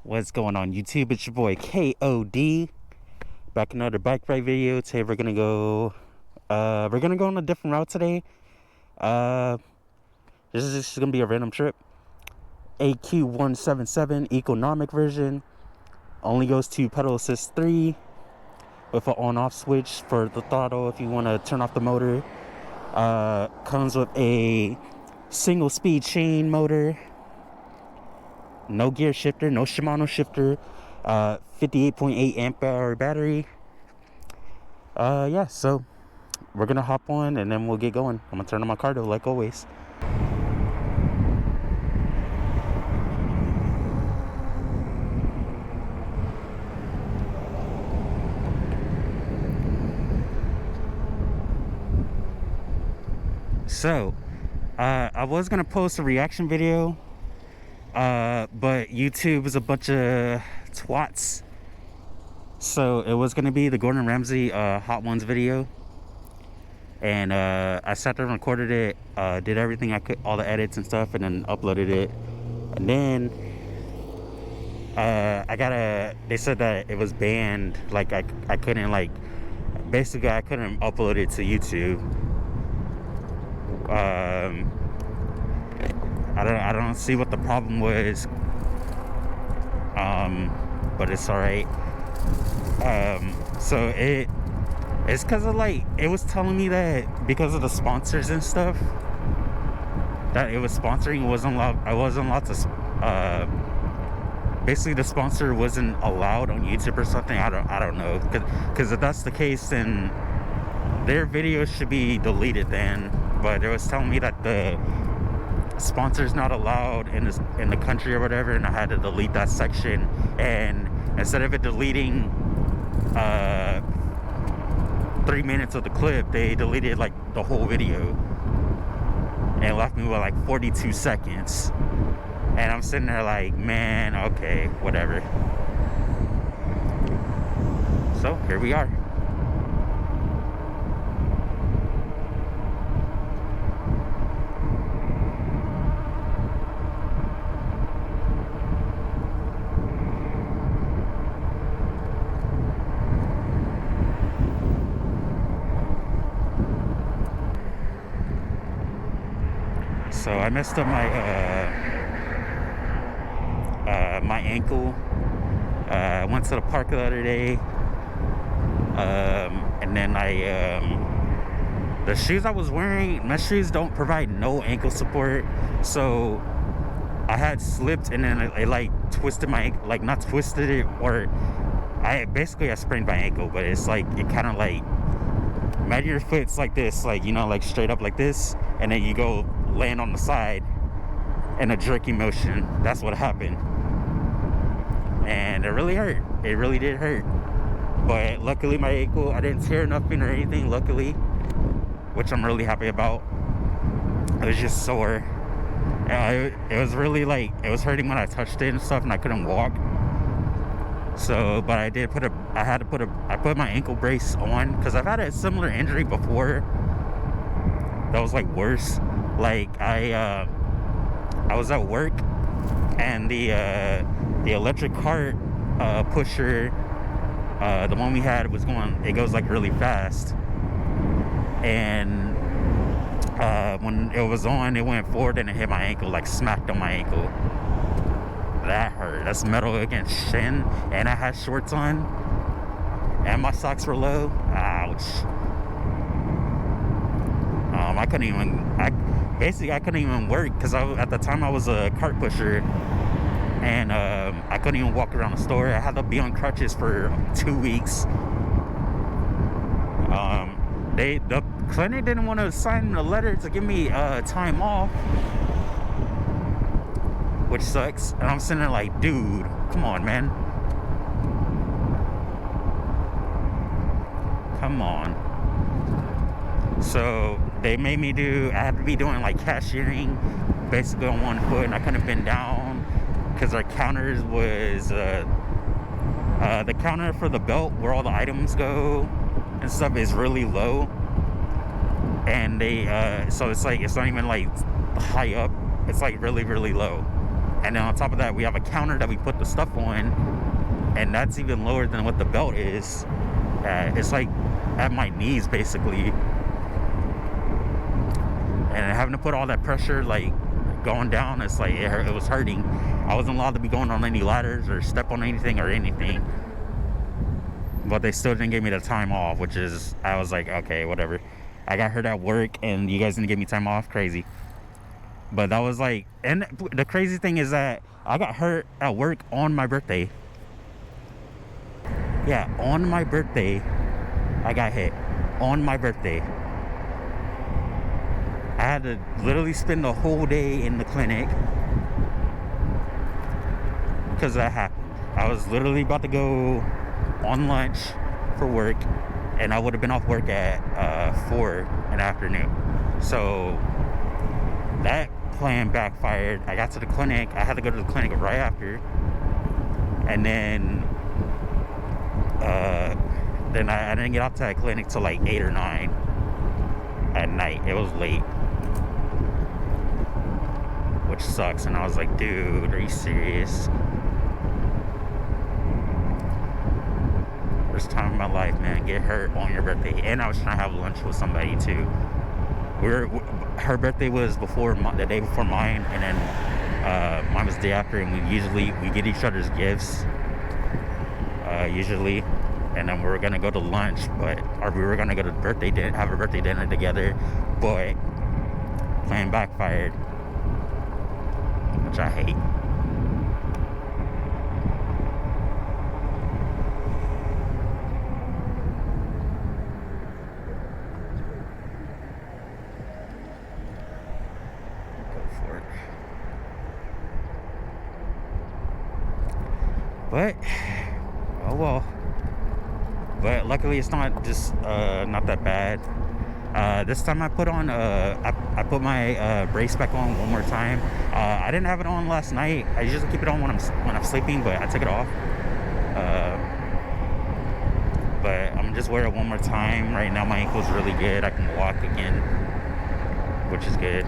What's going on YouTube? It's your boy KOD. Back another bike ride video. Today we're gonna go on a different route today. This is just gonna be a random trip. AQ177 economic version. Only goes to pedal assist 3 with an on-off switch for the throttle if you want to turn off the motor. Comes with a single speed chain motor. No gear shifter, no Shimano shifter, 58.8 amp hour battery. Yeah, so we're gonna hop on and then we'll get going. I'm gonna turn on my car though, like always. So, I was gonna post a reaction video, but YouTube is a bunch of twats. So it was gonna be the Gordon Ramsay Hot Ones video, and I sat there and recorded it, did everything I could, all the edits and stuff, and then uploaded it. And then they said that it was banned, like I couldn't, like, basically I couldn't upload it to YouTube. I don't see what the problem was, but it's all right. So it's because of, like, it was telling me that because of the sponsors and stuff that it was sponsoring, I wasn't allowed to. Basically, the sponsor wasn't allowed on YouTube or something. I don't know, because if that's the case, then their videos should be deleted then. But it was telling me that the sponsor's not allowed in the country or whatever, and I had to delete that section. And instead of it deleting 3 minutes of the clip, they deleted like the whole video and left me with like 42 seconds. And I'm sitting there like, man, okay, whatever. So here we are. So I messed up my my ankle. I went to the park the other day, and then the shoes I was wearing, my shoes don't provide no ankle support, so I had slipped, and then it like twisted my, like, not twisted it, or I sprained my ankle, but it's like, it kind of like, imagine your foot's like this, like, you know, like straight up like this, and then you go land on the side in a jerky motion. That's what happened, and it really hurt. It really did hurt, but luckily my ankle, I didn't tear nothing or anything, luckily, which I'm really happy about. It was just sore. It was really, like, it was hurting when I touched it and stuff, and I couldn't walk. So, but I put my ankle brace on, because I've had a similar injury before that was like worse. Like, I was at work, and the electric cart pusher, the one we had, it goes like really fast, and when it was on, it went forward and it hit my ankle, like smacked on my ankle. That hurt. That's metal against shin, and I had shorts on, and my socks were low. Ouch. I couldn't even work, because at the time I was a cart pusher, and I couldn't even walk around the store. I had to be on crutches for 2 weeks. The clinic didn't want to sign a letter to give me time off, which sucks. And I'm sitting there like, dude, come on, man. Come on. So they made me I had to be doing like cashiering, basically on one foot, and I couldn't bend down because our counters was the counter for the belt where all the items go and stuff is really low, and so it's like, it's not even like high up, it's like really, really low. And then on top of that, we have a counter that we put the stuff on, and that's even lower than what the belt is. It's like at my knees basically, and having to put all that pressure like going down, it's like it was hurting. I wasn't allowed to be going on any ladders or step on anything, but they still didn't give me the time off, which is, I was like, okay, whatever. I got hurt at work and you guys didn't give me time off. Crazy. But that was like, and the crazy thing is that I got hurt at work on my birthday. Yeah, on my birthday I got hit. On my birthday I had to literally spend the whole day in the clinic because that happened. I was literally about to go on lunch for work, and I would have been off work at 4 in the afternoon. So that plan backfired. I got to the clinic. I had to go to the clinic right after, and then I didn't get out to that clinic till like 8 or 9 at night. It was late, which sucks. And I was like, dude, are you serious? First time in my life, man, get hurt on your birthday. And I was trying to have lunch with somebody too. Her birthday was the day before mine, and then mine was the day after, and we get each other's gifts usually, and then we were gonna go to lunch, or we were gonna go to have a birthday dinner together, but plan backfired, which I hate. But oh well. But luckily it's not just not that bad. This time I put on I put my brace back on one more time. I didn't have it on last night. I usually keep it on when I'm sleeping, but I took it off. But I'm just wearing it one more time. Right now my ankle's really good. I can walk again, which is good.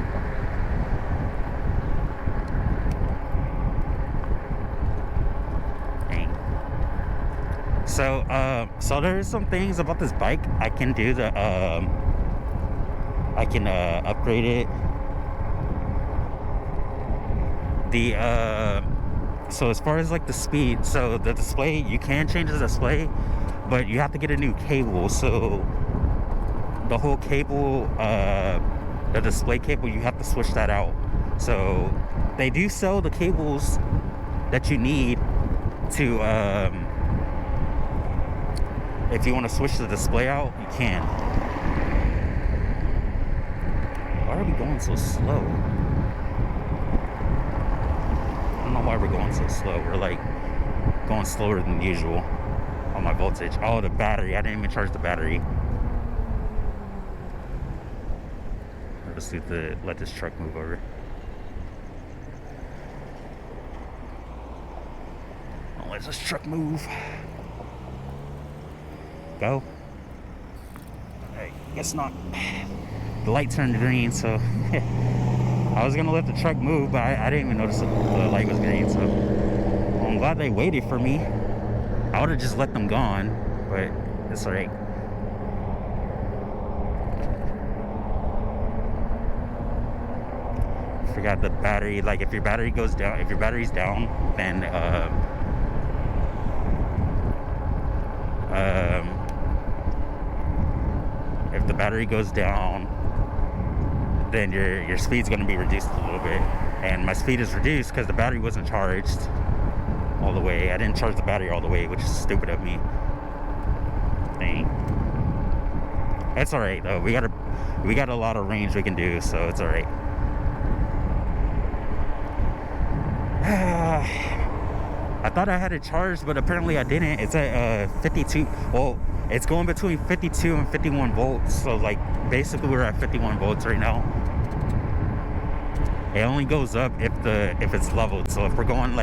So there's some things about this bike I can do. I can upgrade it. So as far as like the speed, so the display, you can change the display, but you have to get a new cable. So the whole cable, the display cable, you have to switch that out. So they do sell the cables that you need to if you want to switch the display out, you can. Why are we going so slow? I don't know why we're going so slow. We're like going slower than usual on my voltage. Oh, the battery. I didn't even charge the battery. I'll just let this truck move over. I'll let this truck move. Go. I guess not. The light turned green, so I was gonna let the truck move, but I didn't even notice the light was green. So well, I'm glad they waited for me. I would have just let them gone, but it's alright. Forgot the battery. Like if your battery goes down, if your battery's down, then if the battery goes down, then your speed's going to be reduced a little bit. And my speed is reduced because the battery wasn't charged all the way. I didn't charge the battery all the way, which is stupid of me. Dang. That's all right though. We got a lot of range we can do, so it's all right. I thought I had it charged, but apparently I didn't. It's at 52. Well, it's going between 52 and 51 volts. So like basically we're at 51 volts right now. It only goes up if it's leveled. So if we're going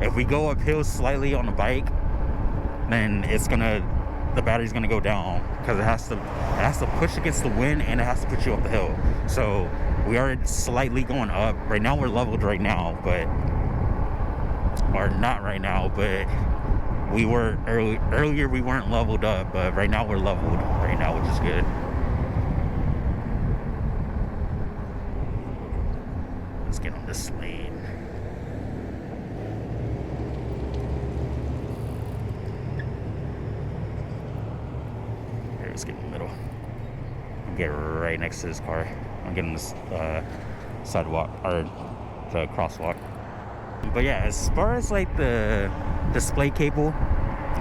if we go uphill slightly on the bike, then the battery's gonna go down because it has to push against the wind and it has to push you up the hill. So we are slightly going up. Right now we're leveled right now, but or not right now, but we were earlier we weren't leveled up, but right now we're leveled right now, which is good. Let's get on this lane. Here, let's get in the middle. I'll get right next to this car. I'm getting this sidewalk or the crosswalk. But yeah, as far as like the display cable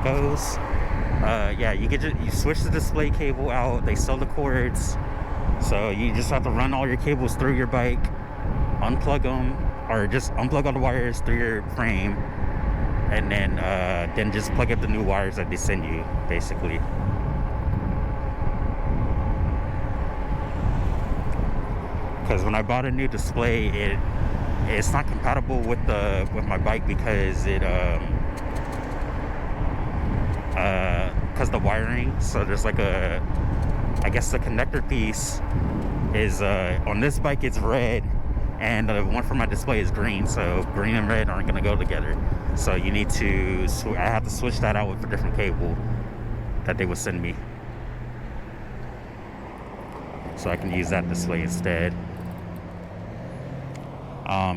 goes, yeah, you switch the display cable out. They sell the cords, so you just have to run all your cables through your bike, unplug them, or just unplug all the wires through your frame, and then just plug up the new wires that they send you, basically. Because when I bought a new display, it's not compatible with my bike because because the wiring. So there's like I guess the connector piece is on this bike it's red, and the one for my display is green. So green and red aren't gonna go together. So you need to I have to switch that out with a different cable that they would send me, so I can use that display instead.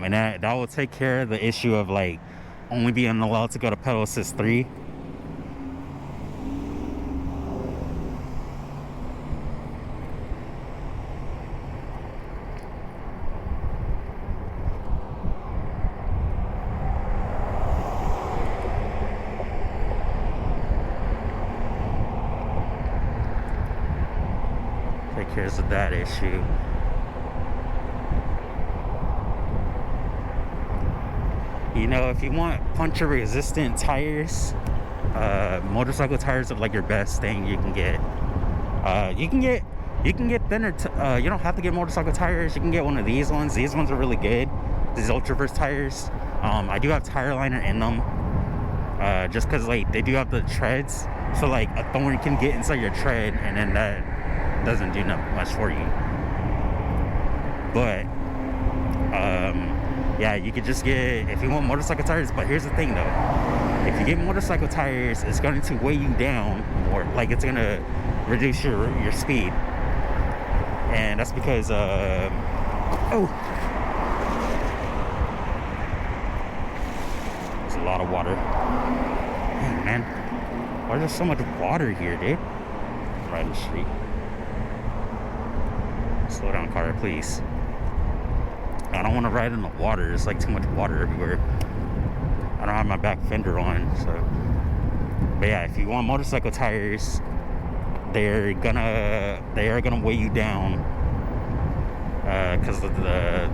And that will take care of the issue of like only being allowed to go to pedal assist 3. Take care of that issue. You know, if you want puncture resistant tires, motorcycle tires are like your best thing you can get. You can get thinner. You don't have to get motorcycle tires. You can get one of these ones. These ones are really good. These Ultraverse tires. I do have tire liner in them, just because like they do have the treads, so like a thorn can get inside your tread, and then that doesn't do much for you. But yeah, you could just get, if you want motorcycle tires. But here's the thing though, if you get motorcycle tires, it's going to weigh you down more. Like it's going to reduce your speed, and that's because oh, there's a lot of water. Dang, man, why is there so much water here, dude? Right in the street. Slow down, car, please. I don't want to ride in the water. There's like too much water everywhere. I don't have my back fender on, so. But yeah, if you want motorcycle tires, they are gonna weigh you down, because of I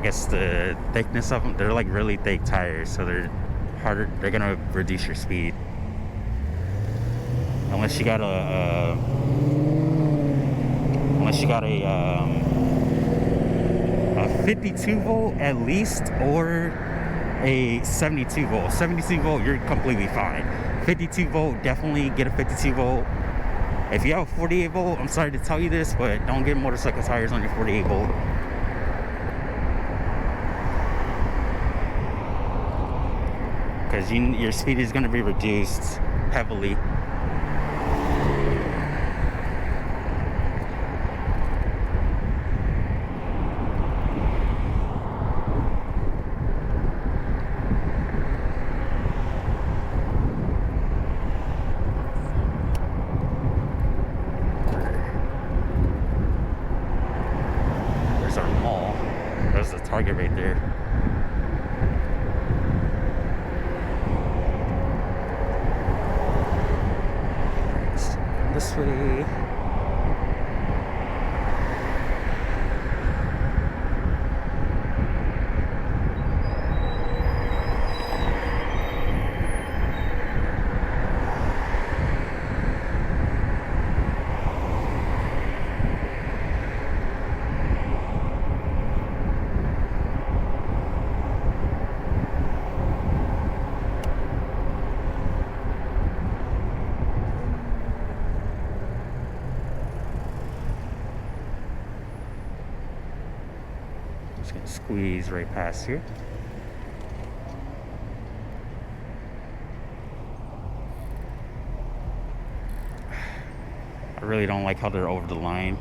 guess the thickness of them. They're like really thick tires, so they're harder. They're gonna reduce your speed unless you got a 52 volt at least, or a 72 volt. 72 volt, you're completely fine. 52 volt, definitely get a 52 volt. If you have a 48 volt, I'm sorry to tell you this, but don't get motorcycle tires on your 48 volt. Because your speed is going to be reduced heavily. Target right there. This way. Just gonna squeeze right past here. really don't like how they're over the line.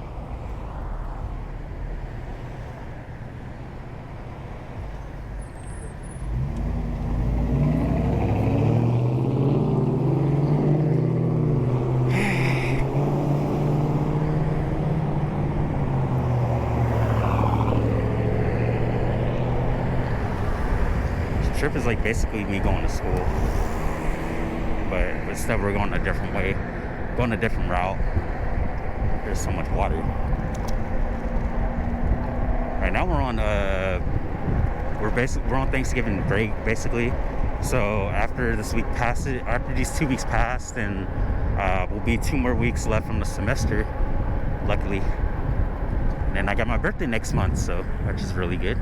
This trip is like basically me going to school, but instead we're going a different way, going a different route. There's so much water. Right now we're on we're on Thanksgiving break basically. So after this week passes, after these 2 weeks pass, then will be 2 more weeks left from the semester, luckily. And then I got my birthday next month, so which is really good.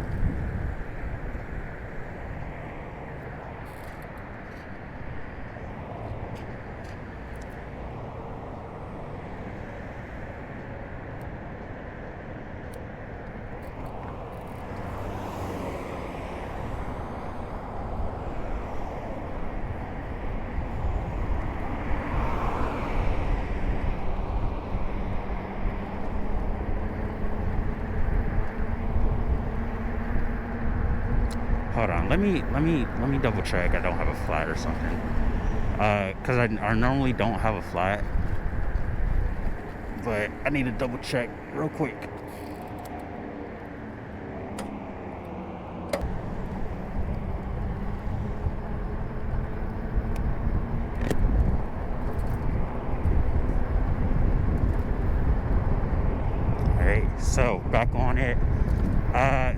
Hold on, let me double check I don't have a flat or something. Cause I normally don't have a flat, but I need to double check real quick. Alright, so back on it.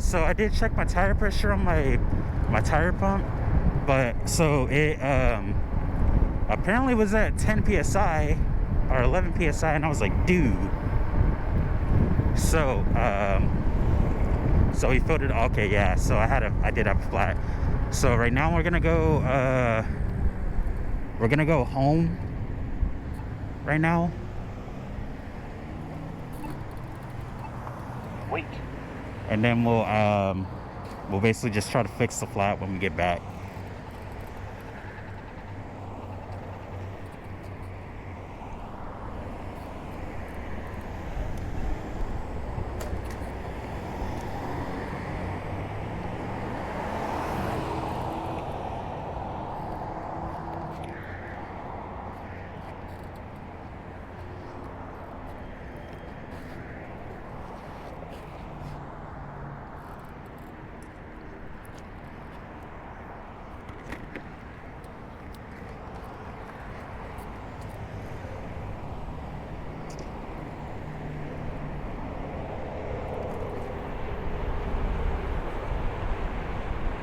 So I did check my tire pressure on my tire pump, but so it apparently was at 10 psi or 11 psi, and I was like, dude. So so he filled it. Okay, yeah. So I did have a flat. So right now we're gonna go home right now. Wait. And then we'll basically just try to fix the flat when we get back.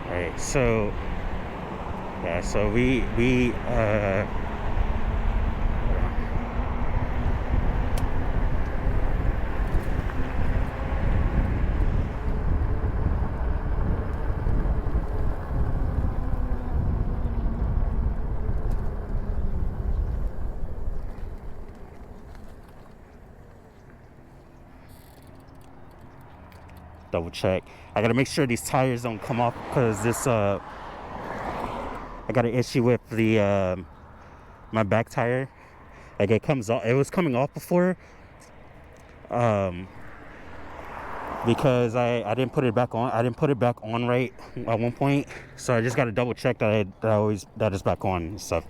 Alright, so yeah, so we double check. I gotta make sure these tires don't come off, because this I got an issue with the my back tire. Like it comes off. It was coming off before, because I didn't put it back on. I didn't put it back on right at one point, so I just gotta double check that that is back on and stuff.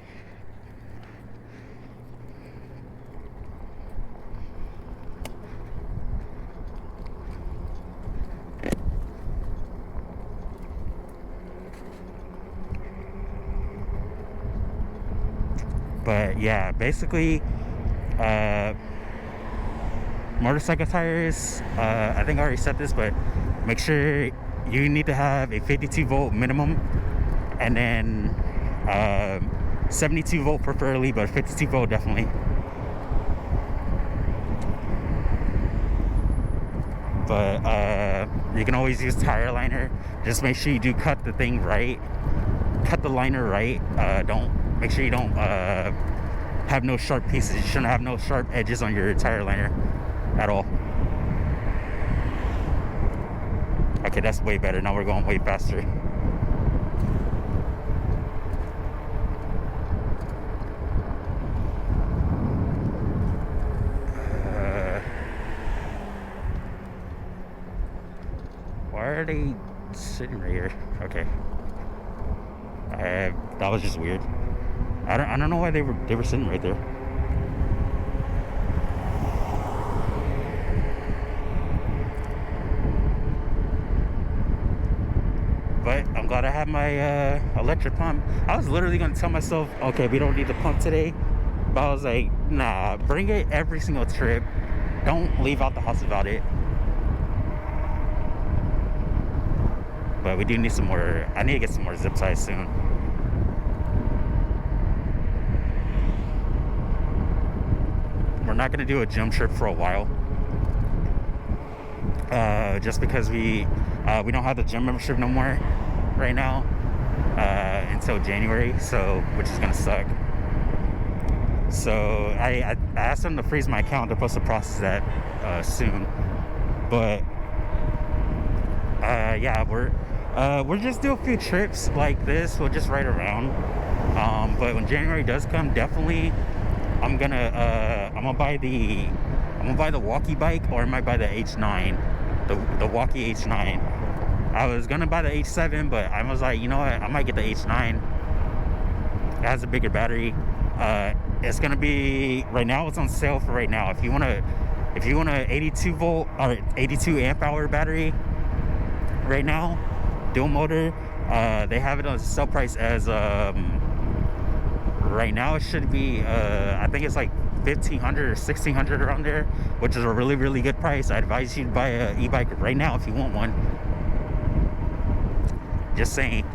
But yeah, basically, motorcycle tires, I think I already said this, but make sure you need to have a 52 volt minimum, and then 72 volt preferably, but 52 volt definitely. But you can always use tire liner. Just make sure you do cut the thing right, cut the liner right. Make sure you don't have no sharp pieces. You shouldn't have no sharp edges on your tire liner at all. Okay, that's way better. Now we're going way faster. are they sitting right here? Okay. That was just weird. I don't know why they were sitting right there. But I'm glad I have my electric pump. I was literally gonna tell myself, okay, we don't need the pump today. But I was like, nah, bring it every single trip. Don't leave out the house without it. But we do need some more. I need to get some more zip ties soon. We're not gonna do a gym trip for a while. Just because we don't have the gym membership no more right now until January, so which is gonna suck. So I asked them to freeze my account. They're supposed to process that soon, but yeah, we're just do a few trips like this. We'll just ride around. But when January does come, definitely I'm gonna buy the walkie bike, or I might buy the H9, the walkie H9. I was gonna buy the H7, but I was like, you know what, I might get the H9. It has a bigger battery. It's gonna be, right now it's on sale for right now. If you want a 82 volt or 82 amp hour battery right now, dual motor, they have it on sale price as right now it should be I think it's like $1,500 or $1,600 around there, which is a really, really good price. I advise you to buy a e-bike right now if you want one. Just saying.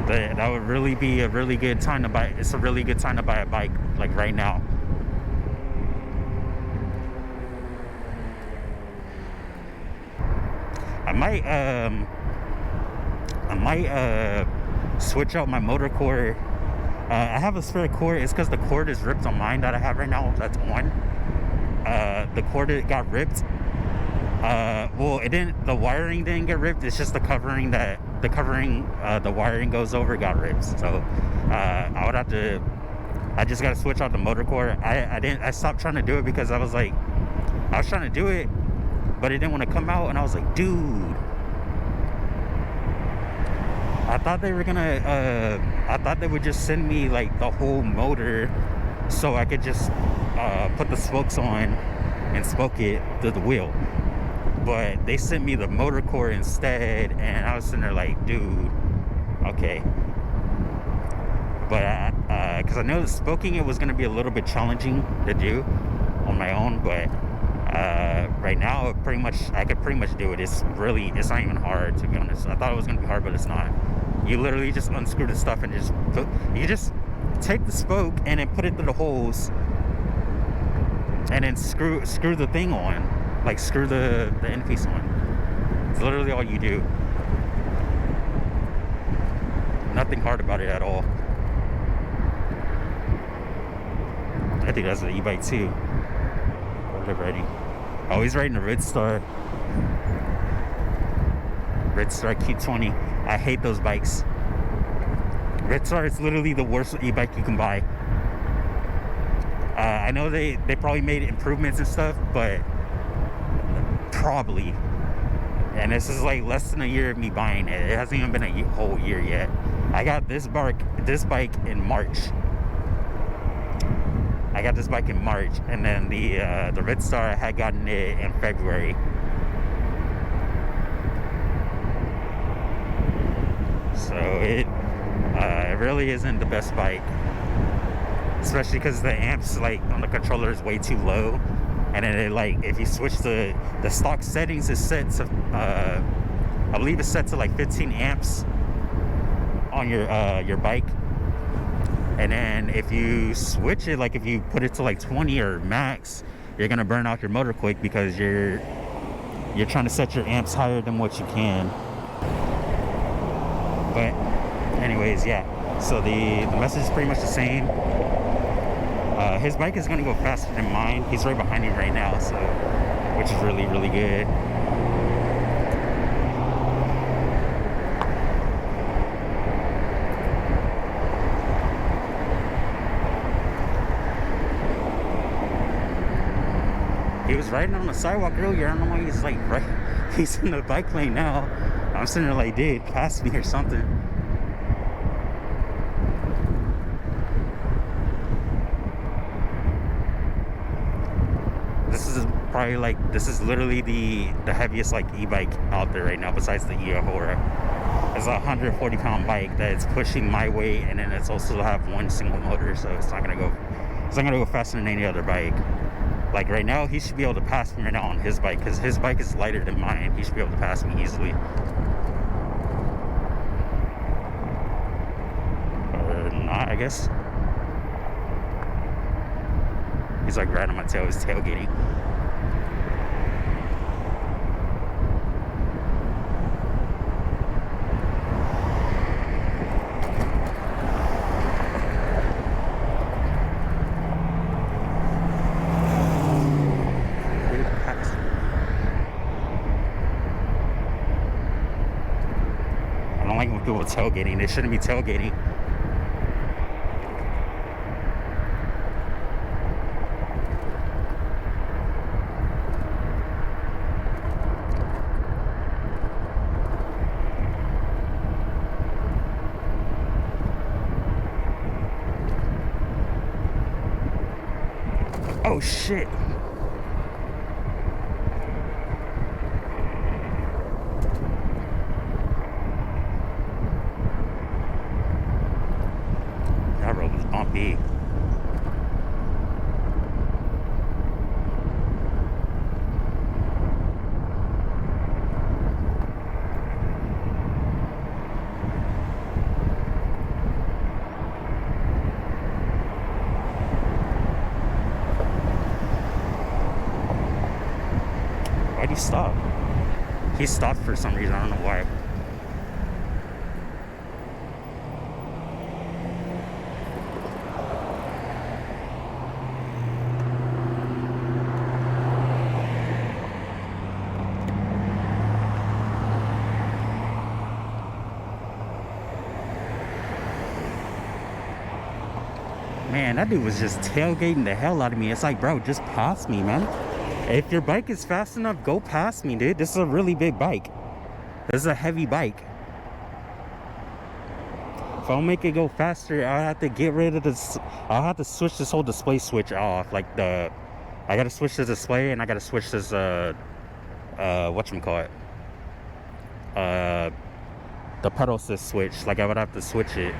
That would really be a really good time to buy. It's a really good time to buy a bike, like right now. I might switch out my motor cord. I have a spare cord. It's because the cord is ripped on mine that I have right now. That's on. The cord got ripped. Well, it didn't. The wiring didn't get ripped. It's just the wiring goes over got ripped. So I would have to. I just gotta switch out the motor cord. I stopped trying to do it because I was trying to do it, but it didn't want to come out, and I was like, dude. I thought they were gonna. I thought they would just send me like the whole motor, so I could just put the spokes on and spoke it to the wheel. But they sent me the motor cord instead, and I was sitting there like, dude, okay. But because I know that spoking it was gonna be a little bit challenging to do on my own, but right now I could pretty much do it. It's not even hard, to be honest. I thought it was gonna be hard, but it's not. You literally just unscrew the stuff and you just take the spoke and then put it through the holes, and then screw the thing on, like screw the end piece on. It's literally all you do. Nothing hard about it at all. I think that's an e-bike too. What am I riding? Oh, he's riding a Red Star Q20. I hate those bikes. Red Star is literally the worst e-bike you can buy. I know they probably made improvements and stuff, but probably. And this is like less than a year of me buying it. It hasn't even been a whole year yet. I got this bike in March. And then the Red Star, I had gotten it in February. So it really isn't the best bike, especially because the amps like on the controller is way too low, and then it, like, if you switch the stock settings, is set to I believe it's set to like 15 amps on your bike. And then if you switch it, like if you put it to like 20 or max, you're gonna burn out your motor quick because you're trying to set your amps higher than what you can. But anyways, yeah. So the message is pretty much the same. His bike is gonna go faster than mine. He's right behind me right now, so which is really, really good. He was riding on the sidewalk earlier. I don't know why he's like He's in the bike lane now. I'm sitting there like, dude, pass me or something. This is probably like, this is literally the heaviest like e-bike out there right now besides the Aniioki. It's a 140-pound bike that's pushing my weight, and then it's also have one single motor, so it's not gonna go faster than any other bike. Like right now, he should be able to pass me right now on his bike, because his bike is lighter than mine. He should be able to pass me easily. Or not, I guess. He's like right on my tail. He's tailgating. I don't like when people are tailgating. They shouldn't be tailgating. Oh shit. That road was bumpy. Why'd he stop? He stopped for some reason. I don't know why. Man, that dude was just tailgating the hell out of me. It's like, bro, just pass me, man. If your bike is fast enough, go past me, dude. This is a really big bike. This is a heavy bike. If I'll make it go faster, I'll have to get rid of this. I'll have to switch this whole display switch off. Like I gotta switch the display, and I gotta switch this, whatchamacallit? The pedal assist switch. Like I would have to switch it.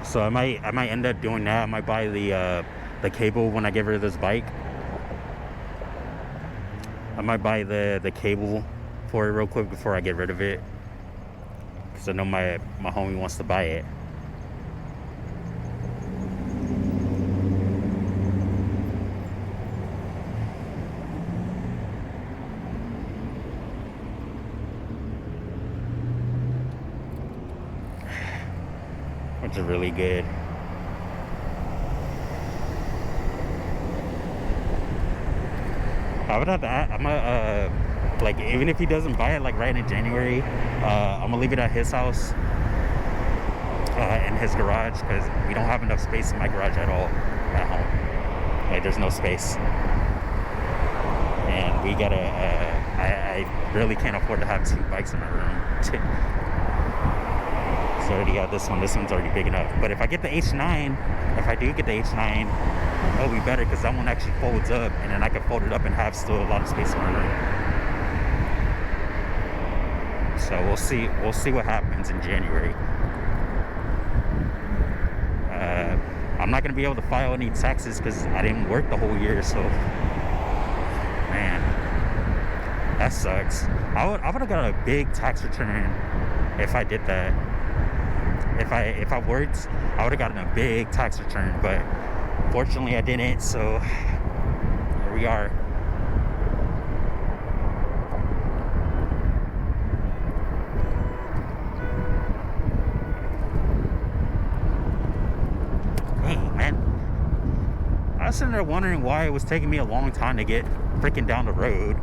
So I might end up doing that. I might buy the cable when I get rid of this bike. I might buy the cable for it real quick before I get rid of it, because I know my homie wants to buy it. Which is really good. I would have to add, I'm gonna, like, even if he doesn't buy it, like, right in January, I'm gonna leave it at his house, in his garage, because we don't have enough space in my garage at all at home. Like, there's no space. And we gotta, I really can't afford to have 2 bikes in my room. So I already got this one. This one's already big enough. But if I get the H9, if I do get the H9, it'll be better, because that one actually folds up, and then I can fold it up and have still a lot of space in my room. So we'll see what happens in January. I'm not gonna be able to file any taxes because I didn't work the whole year, so man, that sucks. I would have got a big tax return if I did that. If I worked, I would have gotten a big tax return, but fortunately I didn't, so here we are. Dang, man. I was sitting there wondering why it was taking me a long time to get freaking down the road.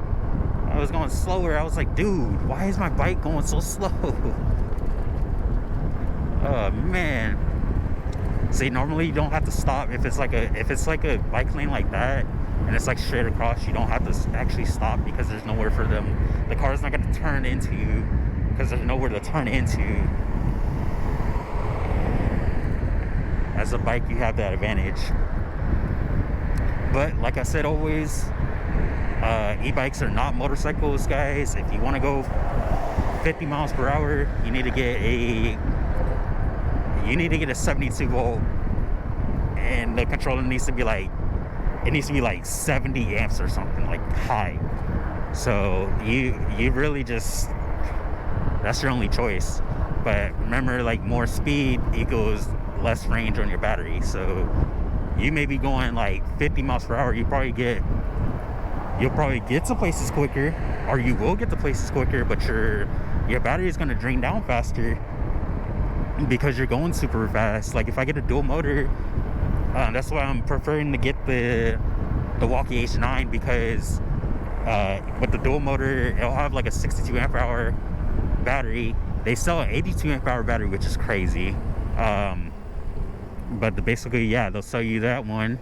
I was going slower. I was like, dude, why is my bike going so slow? Oh man. See, normally you don't have to stop if it's like a bike lane like that. and it's like straight across. You don't have to actually stop because there's nowhere for them. The car's not going to turn into you because there's nowhere to turn into. As a bike, you have that advantage. But like I said, always, e-bikes are not motorcycles, guys. If you want to go 50 miles per hour, you need to get a 72 volt, and the controller needs to be like, it needs to be like 70 amps or something, like high. So you really just, that's your only choice. But remember, like, more speed equals less range on your battery. So you may be going like 50 miles per hour. You'll probably get to places quicker, or you will get to places quicker, but your battery is going to drain down faster because you're going super fast. Like, if I get a dual motor, that's why I'm preferring to get the Walkie H9, because with the dual motor, it'll have like a 62 amp hour battery. They sell an 82 amp hour battery, which is crazy. But basically, yeah, they'll sell you that one,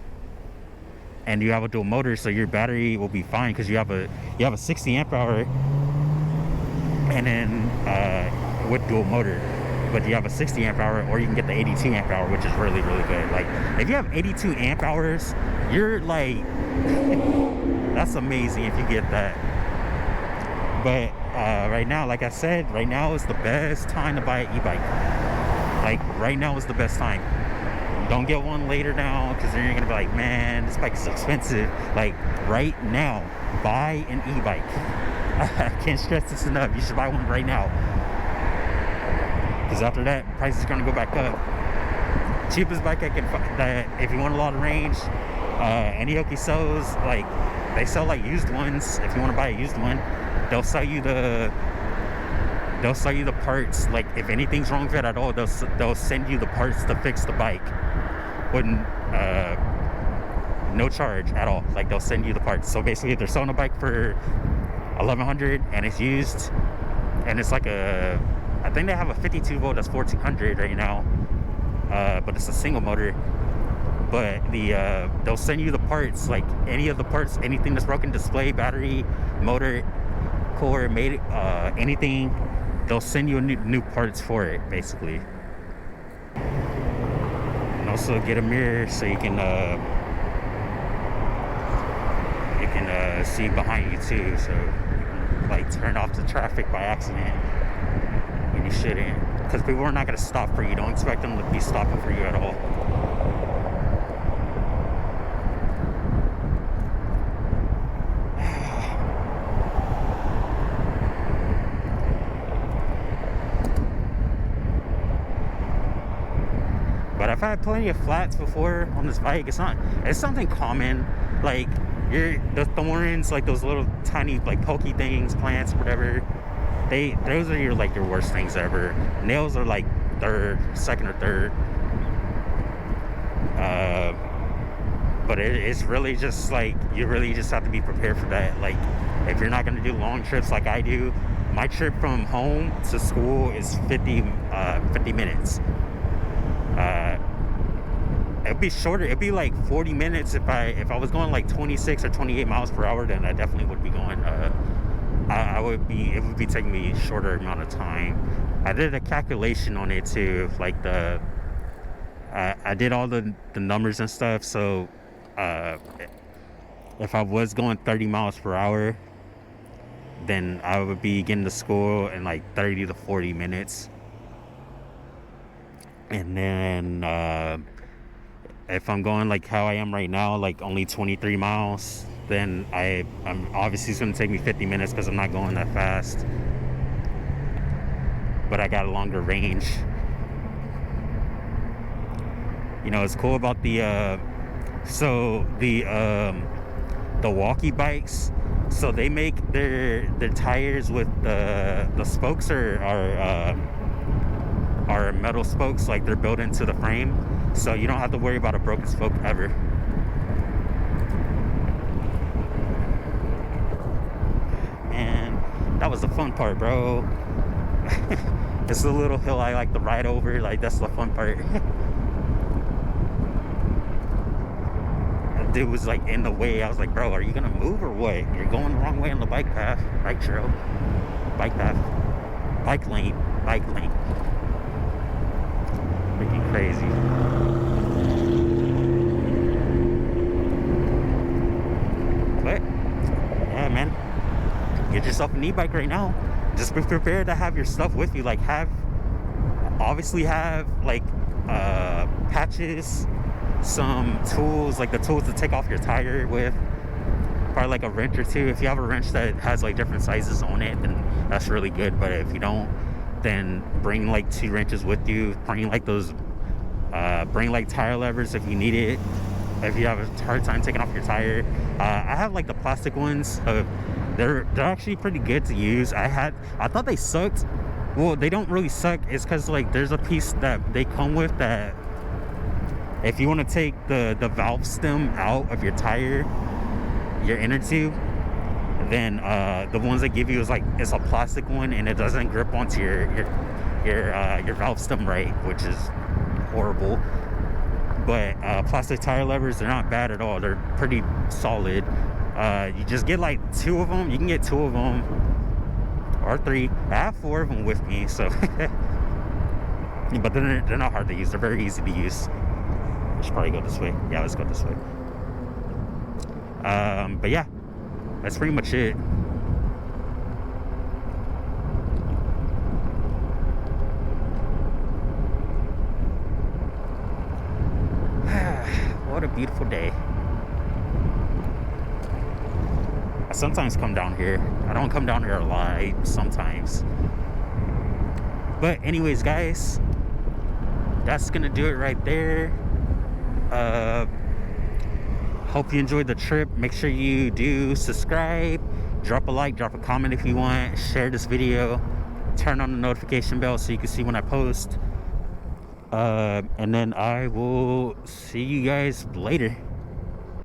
and you have a dual motor, so your battery will be fine because you have a 60 amp hour, and then with dual motor. But you have a 60 amp hour, or you can get the 82 amp hour, which is really, really good. Like, if you have 82 amp hours, you're like, that's amazing if you get that. But right now, like I said, right now is the best time to buy an e-bike. Like, right now is the best time. Don't get one later now, because then you're gonna be like, man, this bike is expensive. Like, right now, buy an e-bike. I can't stress this enough. You should buy one right now, because after that, price is gonna go back up. Cheapest bike I can find, that if you want a lot of range, Aniioki sells, like, they sell like used ones. If you want to buy a used one, they'll sell you the parts. Like, if anything's wrong with it at all, they'll send you the parts to fix the bike with no charge at all. Like, they'll send you the parts. So basically, if they're selling a bike for $1,100 and it's used, and it's like I think they have a 52 volt that's $1,400 right now, but it's a single motor. But they'll send you the parts, like any of the parts, anything that's broken, display, battery, motor, core, anything. They'll send you new parts for it, basically. And also get a mirror so you can see behind you too, so you can, like, turn off the traffic by accident when you shouldn't. Because people are not going to stop for you. Don't expect them to be stopping for you at all. But I've had plenty of flats before on this bike. It's something common. Like, the thorns, like those little tiny, like, pokey things, plants, whatever. Those are your worst things ever. Nails are like second or third. But it's really just like, you really just have to be prepared for that. Like, if you're not going to do long trips like I do, my trip from home to school is 50 minutes. It'd be shorter. It'd be like 40 minutes if I was going like 26 or 28 miles per hour. Then I definitely would be going. It would be taking me a shorter amount of time. I did a calculation on it too. Like, I did all the numbers and stuff. So if I was going 30 miles per hour, then I would be getting to school in like 30 to 40 minutes. And then if I'm going like how I am right now, like only 23 miles, then I'm obviously, it's going to take me 50 minutes because I'm not going that fast. But I got a longer range. You know, it's cool about the walkie bikes. So they make their tires with the spokes are metal spokes, like they're built into the frame, so you don't have to worry about a broken spoke ever. And that was the fun part, bro. It's a little hill I like to ride over. Like, that's the fun part. dude was like in the way. I was like, bro, are you gonna move or what? You're going the wrong way on the bike path. Bike trail. Bike path. Bike lane. Bike lane. Freaking crazy. But yeah, man, get yourself an e-bike right now. Just be prepared to have your stuff with you. Like, obviously have like patches, some tools, like the tools to take off your tire with, probably like a wrench or two. If you have a wrench that has like different sizes on it, then that's really good. But if you don't, then bring like 2 wrenches with you. Bring like those bring like tire levers if you need it, if you have a hard time taking off your tire. I have like the plastic ones. They're actually pretty good to use. I thought they sucked. Well, they don't really suck. It's because like there's a piece that they come with that if you want to take the valve stem out of your tire, your inner tube, then the ones they give you is like, it's a plastic one and it doesn't grip onto your valve stem right, which is horrible. But plastic tire levers, they're not bad at all. They're pretty solid. You just get like 2 of them. You can get 2 of them or 3. I have 4 of them with me, so but they're not hard to use. They're very easy to use. I should probably go this way. Yeah, let's go this way. But yeah, that's pretty much it. What a beautiful day. I sometimes come down here. I don't come down here a lot, sometimes. But anyways, guys, that's gonna do it right there. Hope you enjoyed the trip. Make sure you do subscribe, drop a like, drop a comment if you want, share this video, turn on the notification bell so you can see when I post. And then I will see you guys later.